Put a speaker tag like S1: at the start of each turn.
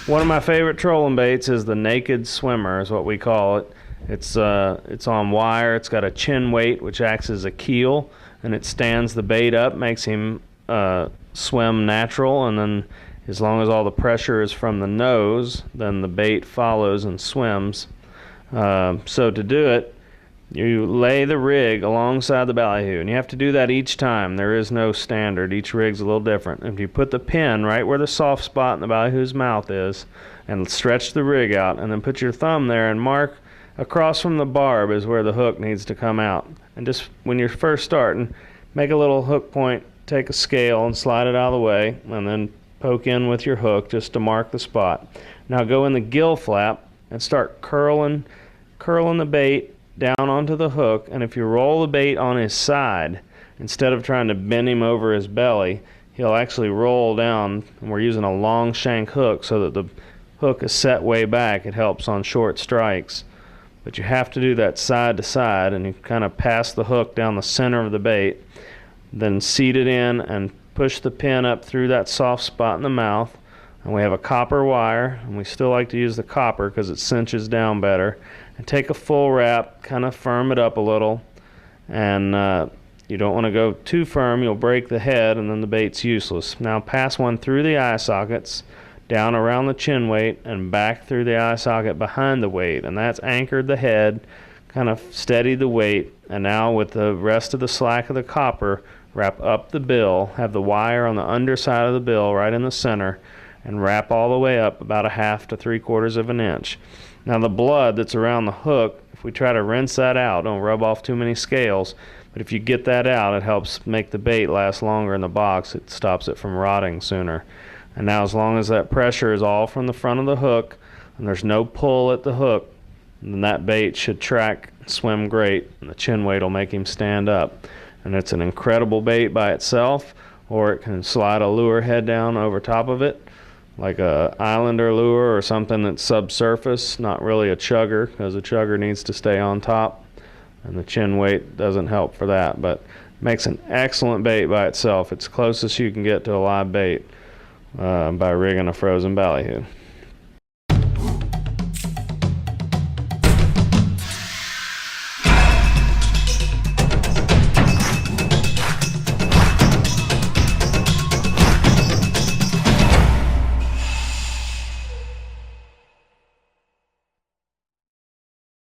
S1: One of my favorite trolling baits is the naked swimmer, is what we call it. It's on wire. It's got a chin weight, which acts as a keel, and it stands the bait up, makes him swim natural, and then as long as all the pressure is from the nose, then the bait follows and swims. So to do it, you lay the rig alongside the ballyhoo, and you have to do that each time. There is no standard. Each rig's a little different. If you put the pin right where the soft spot in the ballyhoo's mouth is, and stretch the rig out, and then put your thumb there and mark across from the barb is where the hook needs to come out. And just when you're first starting, make a little hook point, take a scale and slide it out of the way, and then poke in with your hook just to mark the spot. Now go in the gill flap and start curling the bait down onto the hook, and if you roll the bait on his side instead of trying to bend him over his belly, he'll actually roll down. And we're using a long shank hook so that the hook is set way back. It helps on short strikes, but you have to do that side to side, and you kind of pass the hook down the center of the bait, then seat it in and push the pin up through that soft spot in the mouth. And we have a copper wire, and we still like to use the copper because it cinches down better. And take a full wrap, kind of firm it up a little, and you don't want to go too firm. You'll break the head and then the bait's useless. Now pass one through the eye sockets, down around the chin weight, and back through the eye socket behind the weight, and that's anchored the head, kind of steadied the weight. And now with the rest of the slack of the copper, wrap up the bill, have the wire on the underside of the bill right in the center, and wrap all the way up about 1/2 to 3/4 of an inch. Now the blood that's around the hook, if we try to rinse that out, don't rub off too many scales, but if you get that out, it helps make the bait last longer in the box. It stops it from rotting sooner. And now as long as that pressure is all from the front of the hook and there's no pull at the hook, then that bait should track and swim great, and the chin weight will make him stand up. And it's an incredible bait by itself, or it can slide a lure head down over top of it, like a islander lure or something that's subsurface, not really a chugger, because a chugger needs to stay on top, and the chin weight doesn't help for that, but makes an excellent bait by itself. It's closest you can get to a live bait by rigging a frozen ballyhoo.